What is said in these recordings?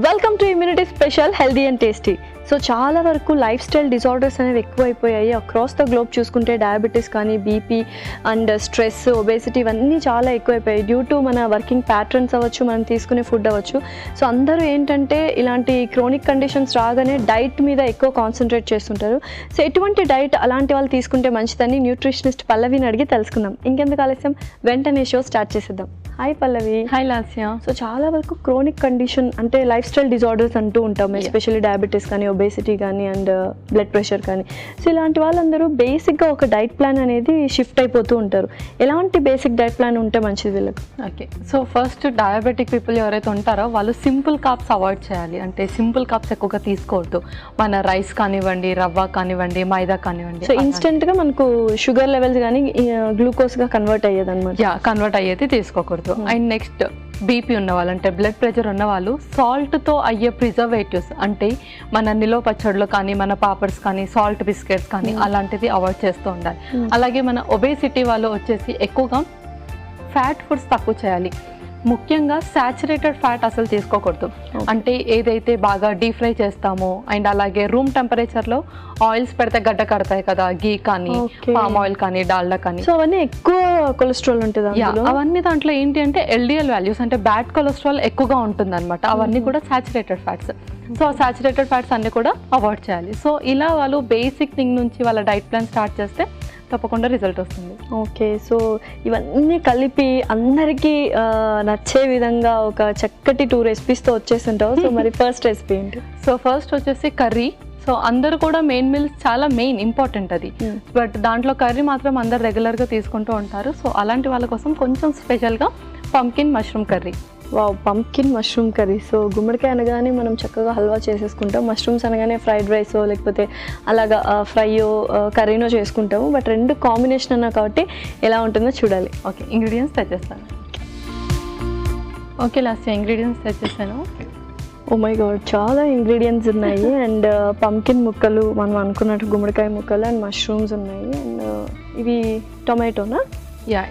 Welcome to immunity special healthy and tasty. So చాలా వరకు life style disorders అనేవి ఎక్కువైపోయాయి. అక్రాస్ ద గ్లోబ్ చూసుకుంటే డయాబెటీస్ కానీ, బీపీ అండ్ స్ట్రెస్, ఒబేసిటీ ఇవన్నీ చాలా ఎక్కువైపోయాయి డ్యూ టు మన వర్కింగ్ ప్యాటర్న్స్ అవ్వచ్చు, మనం తీసుకునే ఫుడ్ అవ్వచ్చు. సో అందరూ ఏంటంటే ఇలాంటి క్రోనిక్ కండిషన్స్ రాగానే డైట్ మీద ఎక్కువ కాన్సన్ట్రేట్ చేస్తుంటారు. సో ఎటువంటి డైట్ అలాంటి వాళ్ళు తీసుకుంటే మంచిదని న్యూట్రిషనిస్ట్ పల్లవిని అడిగి తెలుసుకుందాం. ఇంకెందుకు ఆలస్యం, వెంటనే షో స్టార్ట్ చేసేద్దాం. హాయ్ పల్లవి. హాయ్ లాస్య. సో చాలా వరకు క్రోనిక్ కండిషన్ అంటే లైఫ్ స్టైల్ డిజార్డర్స్ అంటూ ఉంటాం, ఎస్పెషల్లీ డయాబెటీస్ కానీ, ఒబేసిటీ కానీ అండ్ బ్లడ్ ప్రెషర్ కానీ. సో ఇలాంటి వాళ్ళందరూ బేసిక్గా ఒక డైట్ ప్లాన్ అనేది షిఫ్ట్ అయిపోతూ ఉంటారు. ఎలాంటి బేసిక్ డైట్ ప్లాన్ ఉంటే మంచిది వీళ్ళకి? Okay, so first diabetic people ఎవరైతే ఉంటారో వాళ్ళు సింపుల్ కార్బ్స్ అవాయిడ్ చేయాలి. అంటే సింపుల్ కార్బ్స్ ఎక్కువగా తీసుకోవద్దు. మన రైస్ కానివ్వండి, రవ్వ కానివ్వండి, మైదా కానివ్వండి. సో ఇన్స్టెంట్గా మనకు షుగర్ లెవెల్స్ కానీ గ్లూకోజ్గా కన్వర్ట్ అయ్యేది అనమాట. కన్వర్ట్ అయ్యేది తీసుకోకూడదు. అండ్ నెక్స్ట్ బీపీ ఉన్న వాళ్ళు, అంటే బ్లడ్ ప్రెషర్ ఉన్న వాళ్ళు సాల్ట్తో అయ్యే ప్రిజర్వేటివ్స్, అంటే మన నిలవ పచ్చడిలో కానీ, మన పాపడ్స్ కానీ, సాల్ట్ బిస్కెట్స్ కానీ అలాంటిది అవాయిడ్ చేస్తూ ఉండాలి. అలాగే మన ఒబేసిటీ వాళ్ళు వచ్చేసి ఎక్కువగా ఫ్యాట్ ఫుడ్స్ తక్కువ చేయాలి. ముఖ్యంగా సాచురేటెడ్ ఫ్యాట్ అసలు తీసుకోకూడదు. అంటే ఏదైతే బాగా డీప్ ఫ్రై చేస్తామో, అండ్ అలాగే రూమ్ టెంపరేచర్లో ఆయిల్స్ పెడితే గడ్డ కడతాయి కదా, గీ కానీ, పామ్ ఆయిల్ కానీ, డాల్డా కానీ. సో అవన్నీ ఎక్కువ కొలెస్ట్రాల్ ఉంటుంది. అవన్నీ దాంట్లో ఏంటి అంటే ఎల్డిఎల్ వాల్యూస్, అంటే బ్యాడ్ కొలెస్ట్రాల్ ఎక్కువగా ఉంటుంది అనమాట. అవన్నీ కూడా saturated fats. So saturated fats అన్ని కూడా అవాయిడ్ చేయాలి. సో ఇలా వాళ్ళు బేసిక్ థింగ్ నుంచి వాళ్ళ డైట్ ప్లాన్ స్టార్ట్ చేస్తే తప్పకుండా రిజల్ట్ వస్తుంది. ఓకే, సో ఇవన్నీ కలిపి అందరికీ నచ్చే విధంగా ఒక చక్కటి 2 రెసిపీస్తో వచ్చేస్తుంటావు. సో మరి ఫస్ట్ రెసిపీ ఏంటి? సో ఫస్ట్ వచ్చేసి కర్రీ. సో అందరూ కూడా మెయిన్ మీల్స్ చాలా ఇంపార్టెంట్ అది, బట్ దాంట్లో కర్రీ మాత్రం అందరు రెగ్యులర్గా తీసుకుంటూ ఉంటారు. సో అలాంటి వాళ్ళ కోసం కొంచెం స్పెషల్గా pumpkin mushroom curry. Wow, pumpkin mushroom curry. So గుమ్మడికాయ అనగానే మనం చక్కగా హల్వా చేసేసుకుంటాం, మష్రూమ్స్ అనగానే ఫ్రైడ్ రైసో లేకపోతే అలాగా ఫ్రైయో కర్రీనో చేసుకుంటాము. బట్ రెండు కాంబినేషన్ అన్నా కాబట్టి ఎలా ఉంటుందో చూడాలి. ఓకే, ఇంగ్రీడియంట్స్ తెచ్చేస్తాను. ఓకే లాస్ట్ ఇంగ్రీడియంట్స్ తెచ్చేస్తాను. ఓ మై గాడ్, చాలా ఇంగ్రీడియంట్స్ ఉన్నాయి. అండ్ పంకిన్ ముక్కలు, మనం అనుకున్నట్టు గుమ్మడికాయ ముక్కలు, అండ్ మష్రూమ్స్ ఉన్నాయి. అండ్ ఇవి టొమాటోనా?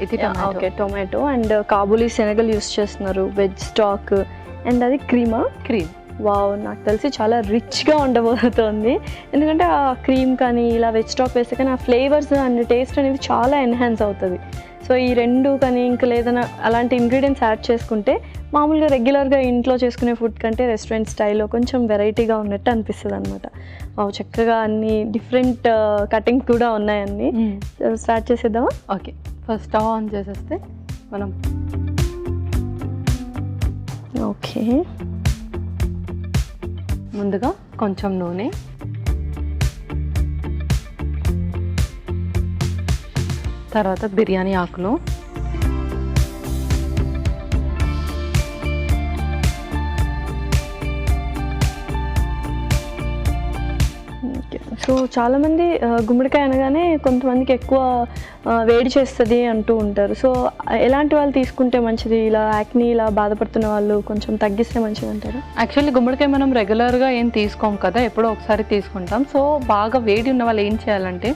ఇది ఓకే, టొమాటో అండ్ కాబూలీ శనగలు యూస్ చేస్తున్నారు, వెజ్ స్టాక్, అండ్ అది క్రీమ్. వావ్, నాకు తెలిసి చాలా రిచ్గా ఉండబోతుంది. ఎందుకంటే ఆ క్రీమ్ కానీ ఇలా వెజ్ స్టాక్ వేస్తే కానీ ఆ ఫ్లేవర్స్ అండ్ టేస్ట్ అనేది చాలా ఎన్హాన్స్ అవుతుంది. సో ఈ రెండు కానీ ఇంకా లేదన్నా అలాంటి ఇంగ్రీడియంట్స్ యాడ్ చేసుకుంటే మామూలుగా రెగ్యులర్గా ఇంట్లో చేసుకునే ఫుడ్ కంటే రెస్టారెంట్ స్టైల్లో కొంచెం వెరైటీగా ఉన్నట్టు అనిపిస్తుంది అనమాట. చక్కగా అన్ని డిఫరెంట్ కటింగ్స్ కూడా ఉన్నాయన్నీ. స్టార్ట్ చేసేద్దామా? ఓకే, ఫస్ట్ స్టవ్ ఆన్ చేసేస్తే మనం. ఓకే, ముందుగా కొంచెం నూనె, తర్వాత బిర్యానీ ఆకులు, సో చాలామంది గుమ్మడికాయ అనగానే కొంతమందికి ఎక్కువ వేడి చేస్తుంది అంటూ ఉంటారు. సో ఎలాంటి వాళ్ళు తీసుకుంటే మంచిది? ఇలా యాక్ని ఇలా బాధపడుతున్న వాళ్ళు కొంచెం తగ్గిస్తే మంచిది అంటారు? యాక్చువల్లీ గుమ్మడికాయ మనం రెగ్యులర్గా ఏం తీసుకోం కదా, ఎప్పుడో ఒకసారి తీసుకుంటాం. సో బాగా వేడి ఉన్న వాళ్ళు ఏం చేయాలంటే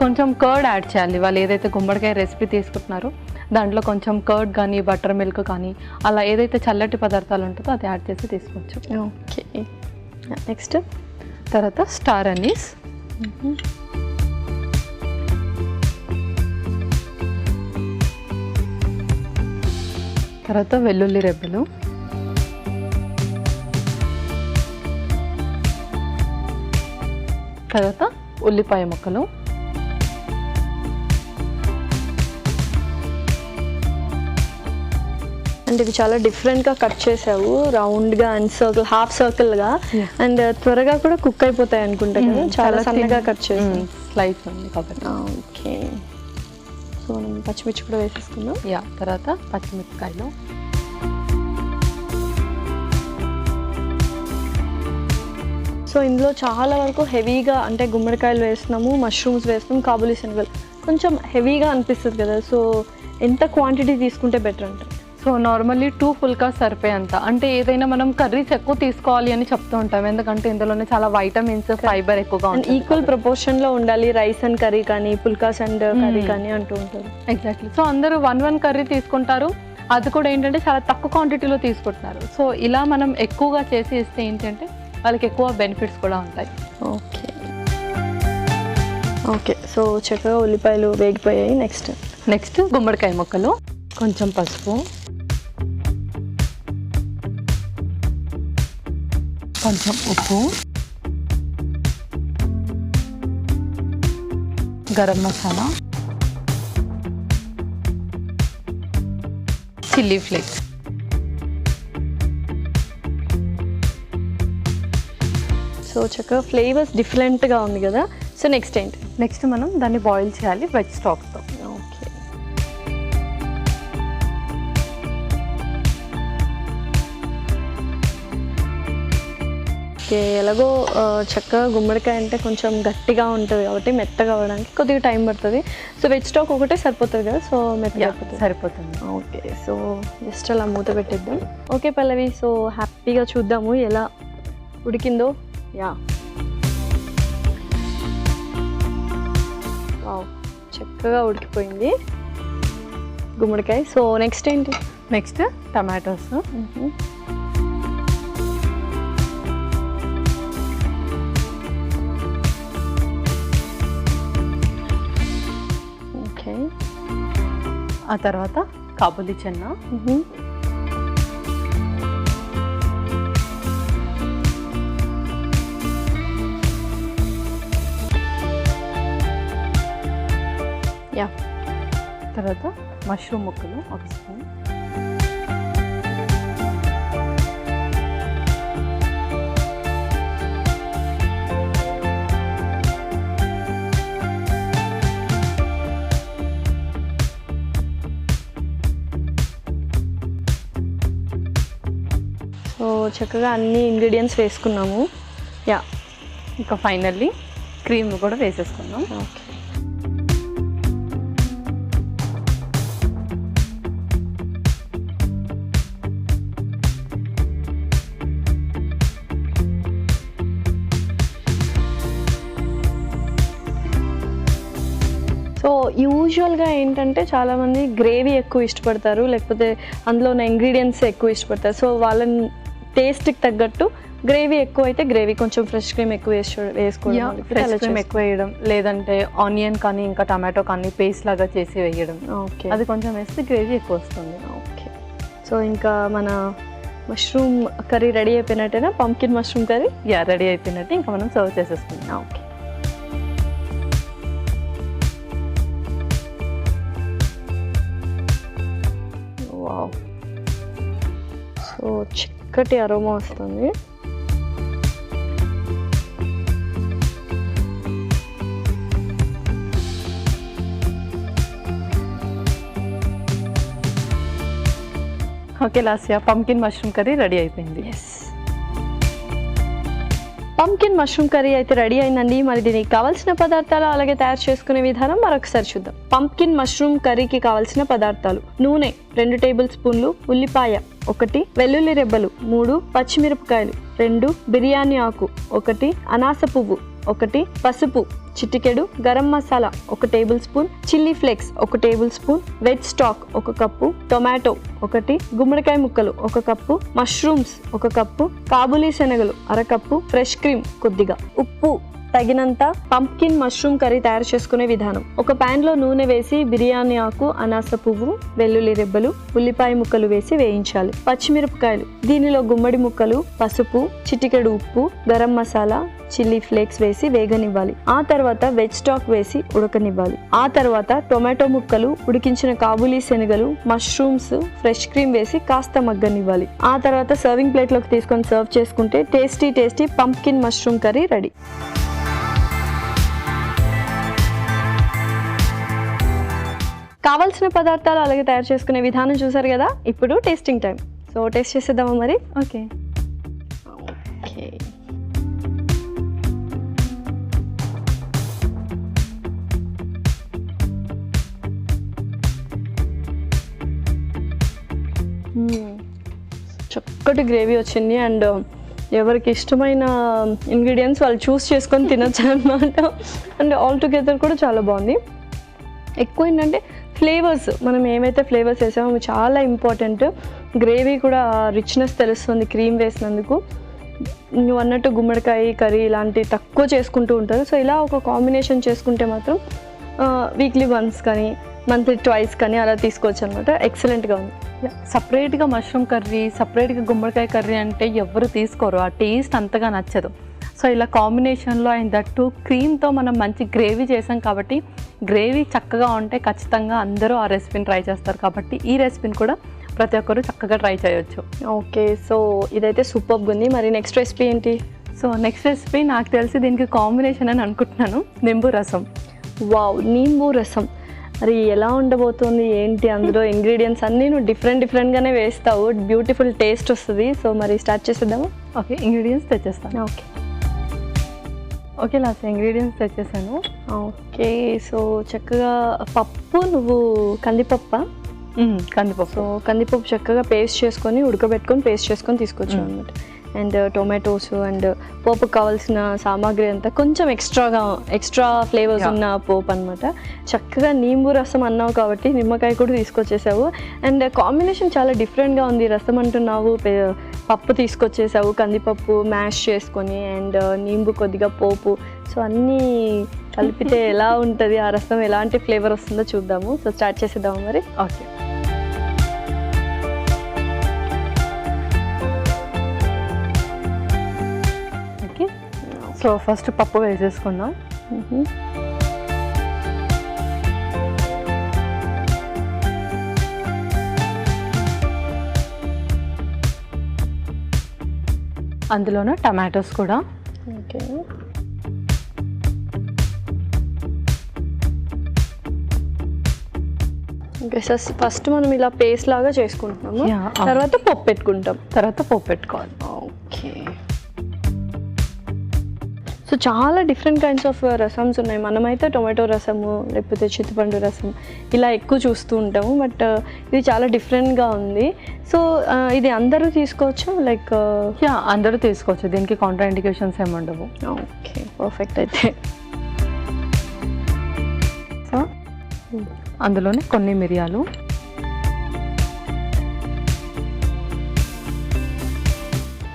కొంచెం కర్డ్ యాడ్ చేయాలి. వాళ్ళు ఏదైతే గుమ్మడికాయ రెసిపీ తీసుకుంటున్నారో దాంట్లో కొంచెం కర్డ్ కానీ, బటర్ మిల్క్ కానీ, అలా ఏదైతే చల్లటి పదార్థాలు ఉంటుందో అది యాడ్ చేసి తీసుకోవచ్చు. ఓకే, నెక్స్ట్ తర్వాత స్టార్ అనీస్, తర్వాత వెల్లుల్లి రెబ్బలు, తర్వాత ఉల్లిపాయ ముక్కలు, అంటే ఇవి చాలా డిఫరెంట్గా కట్ చేసావు, రౌండ్గా అండ్ సర్కిల్, హాఫ్ సర్కిల్గా, అండ్ త్వరగా కూడా కుక్ అయిపోతాయి అనుకుంటా కదా. చాలా సన్నగా కట్ చేసి స్లైస్ ఉంది కాబట్టి. ఓకే, సో మనం పచ్చిమిర్చి కూడా వేసేసుకుందాం. తర్వాత పచ్చిమిరపకాయలు, సో ఇందులో చాలా వరకు హెవీగా అంటే గుమ్మడికాయలు వేస్తున్నాము, మష్రూమ్స్ వేస్తున్నాము, కాబూలీ శనగలు, కొంచెం హెవీగా అనిపిస్తుంది కదా. సో ఎంత క్వాంటిటీ తీసుకుంటే బెటర్ అంటారు? సో నార్మల్లీ 2 పుల్కాస్ సరిపోయేంత. అంటే ఏదైనా మనం కర్రీస్ ఎక్కువ తీసుకోవాలి అని చెప్తూ ఉంటాం, ఎందుకంటే ఇందులోనే చాలా వైటమిన్స్, ఫైబర్ ఎక్కువగా ఉంటుంది. ఈక్వల్ ప్రపోర్షన్లో ఉండాలి రైస్ అండ్ కర్రీ కానీ, పుల్కాస్ అండ్ కర్రీ కానీ అంటూ ఉంటారు. ఎగ్జాక్ట్లీ. సో అందరూ 1 కర్రీ తీసుకుంటారు, అది కూడా ఏంటంటే చాలా తక్కువ క్వాంటిటీలో తీసుకుంటున్నారు. సో ఇలా మనం ఎక్కువగా చేసి ఇస్తే ఏంటంటే వాళ్ళకి ఎక్కువ బెనిఫిట్స్ కూడా ఉంటాయి. ఓకే ఓకే, సో చక్కగా ఉల్లిపాయలు వేగిపోయాయి. నెక్స్ట్ గుమ్మడికాయ ముక్కలు, కొంచెం పసుపు, కొంచెం ఉప్పు, garam masala, chilli flakes. So చక్కగా ఫ్లేవర్స్ డిఫరెంట్గా ఉంది కదా. సో నెక్స్ట్ ఏంటి? నెక్స్ట్ మనం దాన్ని బాయిల్ చేయాలి వెజ్ స్టాక్తో. ఓకే ఓకే, ఎలాగో చక్కగా గుమ్మడికాయ అంటే కొంచెం గట్టిగా ఉంటుంది కాబట్టి మెత్తగా అవ్వడానికి కొద్దిగా టైం పడుతుంది. సో వెజ్ స్టాక్ ఒకటే సరిపోతుంది కదా, సో మెత్తగా సరిపోతుంది. ఓకే, సో జస్ట్ అలా మూత పెట్టేద్దాం. ఓకే పల్లవి, సో హ్యాపీగా చూద్దాము ఎలా ఉడికిందో. యా, వావ్, చక్కగా ఉడికిపోయింది గుమ్మడికాయ. సో నెక్స్ట్ ఏంటి? Next tomatoes. ఓకే, ఆ తర్వాత కాబూలీ చెన్నా, యా, తర్వాత మష్రూమ్ ముక్కలు 1 స్పూన్, సో చక్కగా అన్ని ఇంగ్రీడియంట్స్ వేసుకున్నాము. యా, ఇంకా ఫైనల్లీ క్రీమ్ కూడా వేసేసుకున్నాం. ఓకే, సో యూజువల్గా ఏంటంటే చాలామంది గ్రేవీ ఎక్కువ ఇష్టపడతారు, లేకపోతే అందులో ఉన్న ఇంగ్రీడియంట్స్ ఎక్కువ ఇష్టపడతారు. సో వాళ్ళని టేస్ట్కి తగ్గట్టు గ్రేవీ ఎక్కువ అయితే గ్రేవీ, కొంచెం ఫ్రెష్ క్రీమ్ ఎక్కువ వేసుకోవడం, ఫ్రెష్ క్రీమ్ ఎక్కువ వేయడం, లేదంటే ఆనియన్ కానీ ఇంకా టమాటో కానీ పేస్ట్ లాగా చేసి వేయడం. ఓకే, అది కొంచెం వేస్తే గ్రేవీ ఎక్కువ వస్తుంది. ఓకే, సో ఇంకా మన మష్రూమ్ కర్రీ రెడీ అయిపోయినట్టేనా? పంకిన్ మష్రూమ్ కర్రీ రెడీ అయిపోయినట్టు ఇంకా మనం సర్వ్ చేసేసుకుందాం. ఓకే, వావ్, సో చిక్కటి అరోమా వస్తుంది. Okay Lasya, pumpkin mushroom curry ready అయిపోయింది. ఎస్, పంకిన్ మష్రూమ్ కర్రీ అయితే రెడీ అయిందండి. మరి దీనికి కావాల్సిన పదార్థాలు అలాగే తయారు చేసుకునే విధానం మరొకసారి చూద్దాం. పంకిన్ మష్రూమ్ కర్రీకి కావాల్సిన పదార్థాలు: నూనె 2 టేబుల్ స్పూన్లు, ఉల్లిపాయ 1, వెల్లుల్లి రెబ్బలు 3, పచ్చిమిరపకాయలు 2, బిర్యానీ ఆకు 1, అనాస పువ్వు 1, పసుపు చిటికెడు, garam masala 1 table spoon, chilli flakes 1 table spoon, veg stock 1 cup, tomato 1, గుమ్మడికాయ ముక్కలు 1 కప్పు, మష్రూమ్స్ 1 కప్పు, కాబూలీ శనగలు 1/2 కప్పు, ఫ్రెష్ క్రీమ్ కొద్దిగా, ఉప్పు తగినంత. పంప్కిన్ మష్రూమ్ కర్రీ తయారు చేసుకునే విధానం: ఒక ప్యాన్ లో నూనె వేసి బిర్యానీ ఆకు, అనాస పువ్వు, వెల్లుల్లి రెబ్బలు, ఉల్లిపాయ ముక్కలు వేసి వేయించాలి. పచ్చిమిరపకాయలు, దీనిలో గుమ్మడి ముక్కలు, పసుపు, చిటికెడు ఉప్పు, గరం మసాలా, చిల్లీ ఫ్లేక్స్ వేసి వేగనివ్వాలి. ఆ తర్వాత వెజ్ స్టాక్ వేసి ఉడకనివ్వాలి. ఆ తర్వాత టొమాటో ముక్కలు, ఉడికించిన కాబూలీ శనగలు, మష్రూమ్స్, ఫ్రెష్ క్రీమ్ వేసి కాస్త మగ్గనివ్వాలి. ఆ తర్వాత సర్వింగ్ ప్లేట్ లోకి తీసుకొని సర్వ్ చేసుకుంటే tasty pumpkin mushroom curry ready. కావాల్సిన పదార్థాలు అలాగే తయారు చేసుకునే విధానం చూసారు కదా. ఇప్పుడు టేస్టింగ్ టైం. సో టేస్ట్ చేసేద్దామా మరి? ఓకే ఓకే, చక్కటి గ్రేవీ వచ్చింది. అండ్ ఎవరికి ఇష్టమైన ఇంగ్రీడియంట్స్ వాళ్ళు చూస్ చేసుకొని తినొచ్చు అన్నమాట. అండ్ ఆల్ టుగెదర్ కూడా చాలా బాగుంది. ఎక్కువ ఏంటంటే ఫ్లేవర్స్ మనం ఏమైతే ఫ్లేవర్స్ వేసామో అవి చాలా ఇంపార్టెంట్. గ్రేవీ కూడా రిచ్నెస్ తెలుస్తుంది క్రీమ్ వేసినందుకు. నువ్వు అన్నట్టు గుమ్మడికాయ కర్రీ ఇలాంటివి తక్కువ చేసుకుంటూ ఉంటారు. సో ఇలా ఒక కాంబినేషన్ చేసుకుంటే మాత్రం వీక్లీ వన్స్ కానీ మంత్లీ ట్వైస్ కానీ అలా తీసుకోవచ్చు అనమాట. ఎక్సలెంట్గా ఉంది. సపరేట్గా మష్రూమ్ కర్రీ, సపరేట్గా గుమ్మడికాయ కర్రీ అంటే ఎవరు తీసుకోరు, ఆ టేస్ట్ అంతగా నచ్చదు. సో ఇలా కాంబినేషన్లో అండ్ దట్టు క్రీమ్తో మనం మంచి గ్రేవీ చేసాం కాబట్టి గ్రేవీ చక్కగా ఉంటే ఖచ్చితంగా అందరూ ఆ రెసిపీని ట్రై చేస్తారు. కాబట్టి ఈ రెసిపీని కూడా ప్రతి ఒక్కరు చక్కగా ట్రై చేయొచ్చు. ఓకే, సో ఇదైతే సూపర్గా ఉంది. మరి నెక్స్ట్ రెసిపీ ఏంటి? సో నెక్స్ట్ రెసిపీ నాకు తెలిసి దీనికి కాంబినేషన్ అని అనుకుంటున్నాను, నింబు రసం. వావ్, నింబు రసం. మరి ఎలా ఉండబోతుంది ఏంటి? అందులో ఇంగ్రీడియంట్స్ అన్నీ నువ్వు డిఫరెంట్గానే వేస్తావు, బ్యూటిఫుల్ టేస్ట్ వస్తుంది. సో మరి స్టార్ట్ చేసేద్దాము. ఓకే, ఇంగ్రీడియంట్స్ తెచ్చేస్తాను. ఓకే లాస్ట్ ఇంగ్రీడియంట్స్ తెచ్చేసాను. ఓకే, సో చక్కగా పప్పు, నువ్వు కందిపప్ప కందిపప్పు. సో కందిపప్పు చక్కగా పేస్ట్ చేసుకొని ఉడకబెట్టుకొని పేస్ట్ చేసుకొని తీసుకొచ్చావు అనమాట. అండ్ టొమాటోస్ అండ్ పోపుకు కావాల్సిన సామాగ్రి అంతా కొంచెం ఎక్స్ట్రా ఫ్లేవర్స్ ఉన్న పోపు అనమాట. చక్కగా నింబు రసం అన్నావు కాబట్టి నిమ్మకాయ కూడా తీసుకొచ్చేసావు. అండ్ కాంబినేషన్ చాలా డిఫరెంట్గా ఉంది. రసం అంటున్నావు, పప్పు తీసుకొచ్చేసావు, కందిపప్పు మ్యాష్ చేసుకొని అండ్ నింబు కొద్దిగా పోపు. సో అన్నీ కలిపితే ఎలా ఉంటుంది ఆ రసం, ఎలాంటి ఫ్లేవర్ వస్తుందో చూద్దాము. సో స్టార్ట్ చేసేద్దాము మరి. ఓకే, సో ఫస్ట్ పప్పు వేసేసుకుందాం. అందులోనే టమాటోస్ కూడా. ఓకే, ఫస్ట్ మనం ఇలా పేస్ట్ లాగా చేసుకుంటున్నాము, తర్వాత పప్పు పెట్టుకోవాలి. ఓకే, సో చాలా డిఫరెంట్ కైండ్స్ ఆఫ్ రసమ్స్ ఉన్నాయి. మనమైతే టొమాటో రసము లేకపోతే చింతపండు రసం ఇలా ఎక్కువ చూస్తూ ఉంటాము, బట్ ఇది చాలా డిఫరెంట్గా ఉంది. సో ఇది అందరూ తీసుకోవచ్చు, లైక్ అందరూ తీసుకోవచ్చు, దీనికి కాంట్రా ఇండికేషన్స్ ఏమి ఉండవు. Okay, perfect. అయితే సో అందులోనే కొన్ని మిరియాలు,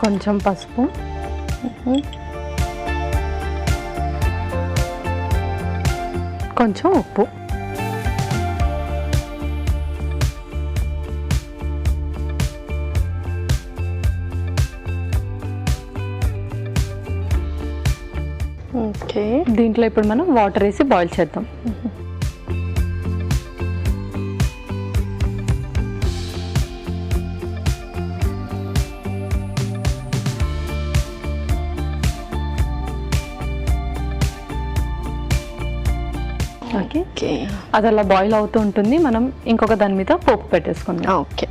కొంచెం పసుపు, కొంచెం ఉప్పు, ఓకే. దీంట్లో ఇప్పుడు మనం వాటర్ వేసి బాయిల్ చేద్దాం. ఓకే, అది అలా బాయిల్ అవుతూ ఉంటుంది. మనం ఇంకొక దాని మీద పోపు పెట్టేసుకుందాం. ఓకే,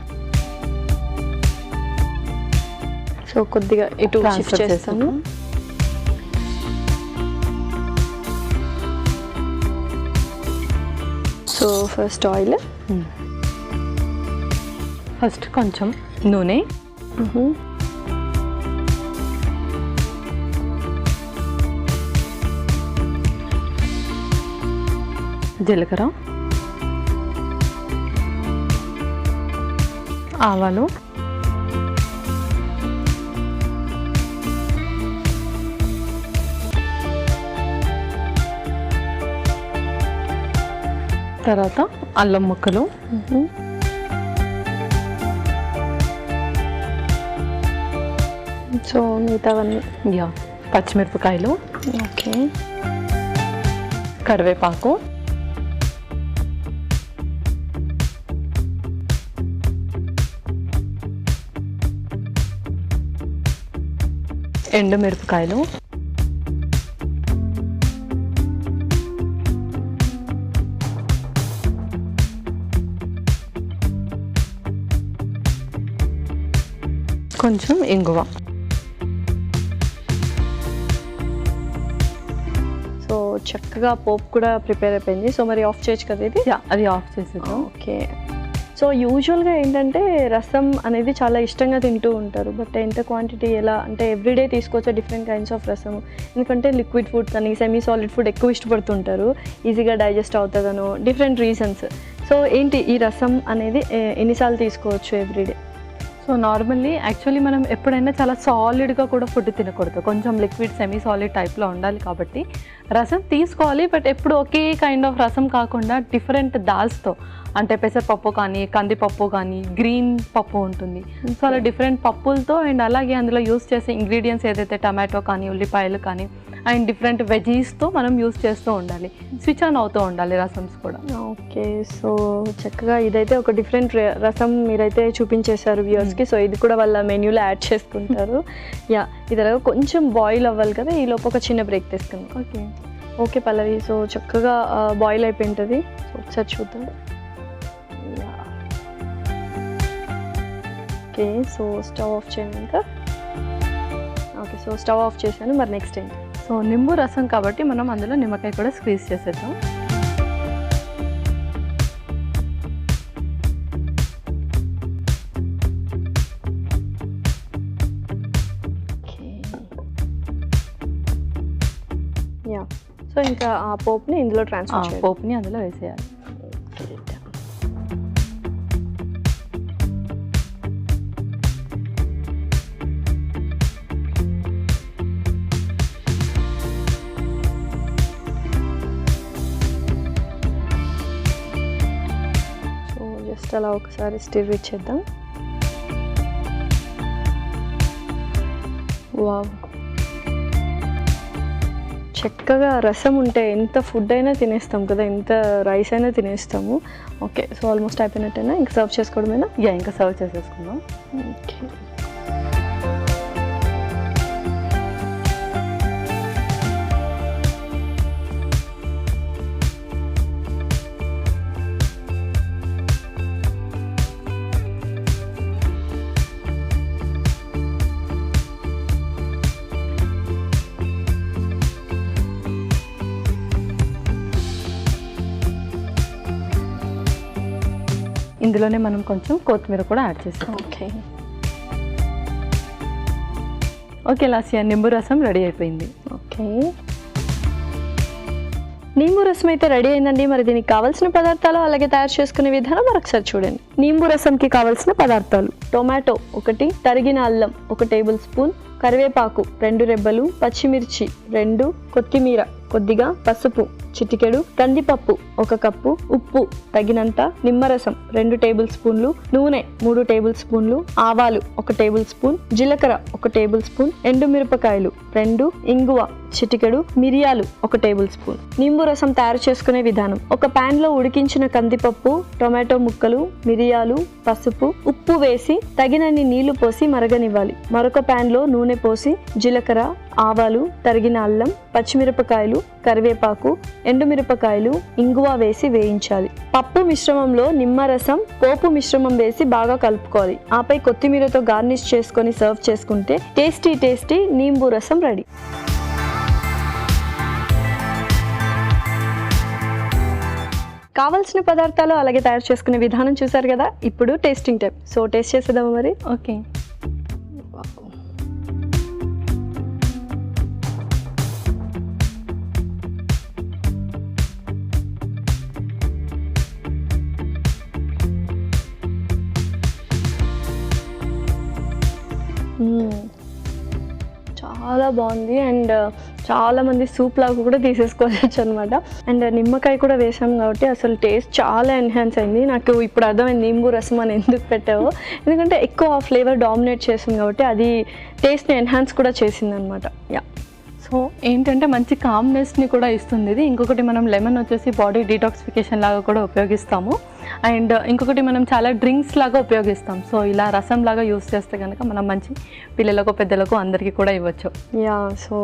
సో కొద్దిగా ఇటు షిఫ్ట్ చేస్తాను. సో ఫస్ట్ ఆయిల్, ఫస్ట్ కొంచెం నూనె, జీలకర్ర, ఆవాలు, తర్వాత అల్లం ముక్కలు, సో మిగతావన్నీ పచ్చిమిరపకాయలు, ఓకే, కరివేపాకు, ఎండుమిరపకాయలు, కొంచెం ఇంగువ. సో చక్కగా పోపు కూడా ప్రిపేర్ అయిపోయింది. సో మరి ఆఫ్ చేయొచ్చు కదా ఇది? అది ఆఫ్ చేసేద్దాం. ఓకే, సో యూజువల్గా ఏంటంటే రసం అనేది చాలా ఇష్టంగా తింటూ ఉంటారు, బట్ ఎంత క్వాంటిటీ ఎలా అంటే ఎవ్రీడే తీసుకోవచ్చు డిఫరెంట్ కైండ్స్ ఆఫ్ రసం. ఎందుకంటే లిక్విడ్ ఫుడ్ కానీ సెమీ సాలిడ్ ఫుడ్ ఎక్కువ ఇష్టపడుతుంటారు, ఈజీగా డైజెస్ట్ అవుతుందనో డిఫరెంట్ రీజన్స్. సో ఏంటి ఈ రసం అనేది ఎన్నిసార్లు తీసుకోవచ్చు ఎవ్రీడే? సో నార్మల్లీ యాక్చువల్లీ మనం ఎప్పుడైనా చాలా సాలిడ్గా కూడా ఫుడ్ తినకూడదు, కొంచెం లిక్విడ్ సెమీ సాలిడ్ టైప్లో ఉండాలి. కాబట్టి రసం తీసుకోవాలి, బట్ ఎప్పుడు ఒకే కైండ్ ఆఫ్ రసం కాకుండా డిఫరెంట్ దాల్స్తో, అంటే పెసరపప్పు కానీ, కందిపప్పు కానీ, గ్రీన్ పప్పు ఉంటుంది. సో అలా డిఫరెంట్ పప్పులతో అండ్ అలాగే అందులో యూస్ చేసే ఇంగ్రీడియంట్స్ ఏదైతే టమాటో కానీ, ఉల్లిపాయలు కానీ అండ్ డిఫరెంట్ వెజీస్తో మనం యూస్ చేస్తూ ఉండాలి, స్విచ్ ఆన్ అవుతూ ఉండాలి రసమ్స్ కూడా. ఓకే, సో చక్కగా ఇదైతే ఒక డిఫరెంట్ రసం మీరైతే చూపించేశారు వ్యూవర్స్కి. సో ఇది కూడా వాళ్ళ మెన్యూలో యాడ్ చేసుకుంటారు. యా, ఇది కొంచెం బాయిల్ అవ్వాలి కదా, ఈ లోపు ఒక చిన్న బ్రేక్ తీసుకుందాం. ఓకే ఓకే పల్లవి, సో చక్కగా బాయిల్ అయిపోయి ఉంటుంది. సో ఒకసారి చూద్దాం. ఓకే, సో స్టవ్ ఆఫ్ చేయండి ఇంకా. ఓకే, సో స్టవ్ ఆఫ్ చేశాను. మరి నెక్స్ట్ ఏంటి? సో నింబు రసం కాబట్టి మనం అందులో నిమ్మకాయ కూడా స్క్వీజ్ చేసేద్దాం. యా, సో ఇంకా ఆ పోపుని ఇందులో ట్రాన్స్ఫర్ చేయాలి. పోపుని అందులో వేసేయాలి. జస్ట్ అలా ఒకసారి స్టిర్ ఇచ్చేద్దాం. వావ్, చక్కగా రసం ఉంటే ఎంత ఫుడ్ అయినా తినేస్తాం కదా, ఎంత రైస్ అయినా తినేస్తాము. ఓకే, సో ఆల్మోస్ట్ అయిపోయినట్టేనా? ఇంకా సర్వ్ చేసుకోవడమేనా? యా, ఇంకా సర్వ్ చేసేసుకుందాం. ఓకే, ఇందులోనే మనం కొంచెం కొత్తిమీర కూడా యాడ్ చేస్తాం. ఓకే ఓకే లాస్యా, నింబు రసం రెడీ అయిపోయింది. ఓకే, నింబు రసం అయితే రెడీ అయిందండి. మరి దీనికి కావాల్సిన పదార్థాలు అలాగే తయారు చేసుకునే విధానం మరొకసారి చూడండి. నింబు రసంకి కావాల్సిన పదార్థాలు: టొమాటో 1, తరిగిన అల్లం 1 టేబుల్ స్పూన్, కరివేపాకు 2 రెబ్బలు, పచ్చిమిర్చి 2, కొత్తిమీర కొద్దిగా, పసుపు చిటికెడు, కందిపప్పు 1 కప్పు, ఉప్పు తగినంత, నిమ్మరసం 2 టేబుల్ స్పూన్లు, నూనె 3 టేబుల్ స్పూన్లు, ఆవాలు 1 టేబుల్ స్పూన్, జీలకర్ర 1 టేబుల్ స్పూన్, ఎండుమిరపకాయలు 2, ఇంగువ చిటికెడు, మిరియాలు 1 టేబుల్ స్పూన్. నింబు రసం తయారు చేసుకునే విధానం: ఒక పాన్ లో ఉడికించిన కందిపప్పు, టొమాటో ముక్కలు, మిరియాలు, పసుపు, ఉప్పు వేసి తగినన్ని నీళ్లు పోసి మరగనివ్వాలి. మరొక పాన్ లో నూనె పోసి జీలకర్ర, ఆవాలు, తరిగిన అల్లం, పచ్చిమిరపకాయలు, కరివేపాకు, ఎండుమిరపకాయలు, ఇంగువ వేసి వేయించాలి. పప్పు మిశ్రమంలో నిమ్మరసం, పోపు మిశ్రమం వేసి బాగా కలుపుకోవాలి. ఆపై కొత్తిమీరతో గార్నిష్ చేసుకొని సర్వ్ చేసుకుంటే టేస్టీ టేస్టీ నింబు రసం రెడీ. కావాల్సిన పదార్థాలు అలాగే తయారు చేసుకునే విధానం చూసారు కదా. ఇప్పుడు టేస్టింగ్ టైం. సో టేస్ట్ చేసేద్దామా మరి? ఓకే, చాలా బాగుంది. అండ్ చాలామంది సూప్ లాగా కూడా తీసేసుకోవచ్చు అనమాట. అండ్ నిమ్మకాయ కూడా వేసాం కాబట్టి అసలు టేస్ట్ చాలా ఎన్హాన్స్ అయింది. నాకు ఇప్పుడు అర్థమైంది నింబు రసం అని ఎందుకు పెట్టావో. ఎందుకంటే ఎక్కువ ఫ్లేవర్ డామినేట్ చేసింది కాబట్టి అది టేస్ట్ని ఎన్హాన్స్ కూడా చేసింది అనమాట. యా, సో ఏంటంటే మంచి కామ్నెస్ని కూడా ఇస్తుంది ఇది. ఇంకొకటి మనం లెమన్ వచ్చేసి బాడీ డీటాక్సిఫికేషన్ లాగా కూడా ఉపయోగిస్తాము. అండ్ ఇంకొకటి మనం చాలా డ్రింక్స్ లాగా ఉపయోగిస్తాం. సో ఇలా రసం లాగా యూస్ చేస్తే కనుక మనం మంచి పిల్లలకు, పెద్దలకు అందరికీ కూడా ఇవ్వచ్చు. యా, సో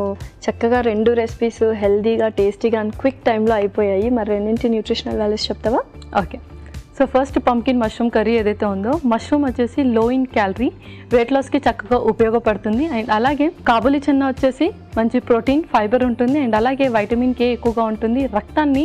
చక్కగా 2 రెసిపీస్ హెల్దీగా, టేస్టీగా అండ్ క్విక్ టైంలో అయిపోయాయి. మరి రెండింటి న్యూట్రిషనల్ వాల్యూస్ చెప్తావా? Okay, so first pumpkin mushroom curry ఏదైతే ఉందో, మష్రూమ్ వచ్చేసి లో ఇన్ క్యాలరీ, వెయిట్ లాస్కి చక్కగా ఉపయోగపడుతుంది. అండ్ అలాగే కాబూలి చెన్నా వచ్చేసి మంచి ప్రోటీన్, ఫైబర్ ఉంటుంది. అండ్ అలాగే వైటమిన్ కే ఎక్కువగా ఉంటుంది, రక్తాన్ని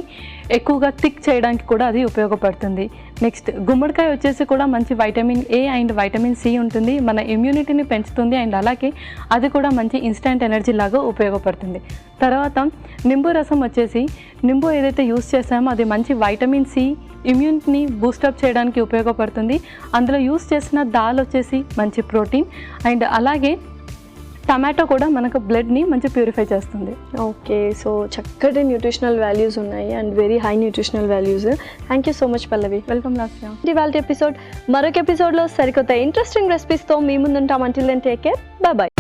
ఎక్కువగా థిక్ చేయడానికి కూడా అది ఉపయోగపడుతుంది. నెక్స్ట్ గుమ్మడికాయ వచ్చేసి కూడా మంచి vitamin A and vitamin C ఉంటుంది, మన ఇమ్యూనిటీని పెంచుతుంది. అండ్ అలాగే అది కూడా మంచి ఇన్స్టెంట్ ఎనర్జీ లాగా ఉపయోగపడుతుంది. తర్వాత నింబు రసం వచ్చేసి, నింబు ఏదైతే యూస్ చేసామో అది మంచి వైటమిన్ సి, ఇమ్యూనిటీని బూస్టప్ చేయడానికి ఉపయోగపడుతుంది. అందులో యూస్ చేసిన దాల్ వచ్చేసి మంచి ప్రోటీన్, అండ్ అలాగే టమాటో కూడా మనకు బ్లడ్ని మంచి ప్యూరిఫై చేస్తుంది. ఓకే, సో చక్కటి న్యూట్రిషనల్ వాల్యూస్ ఉన్నాయి and very high nutritional values. Thank you so much Pallavi. Welcome Lasya. ఇవాళ ఎపిసోడ్ మరొక ఎపిసోడ్లో సరికొత్త ఇంట్రెస్టింగ్ రెసిపీస్తో మీ ముందుంటాం. Until then take care, bye by.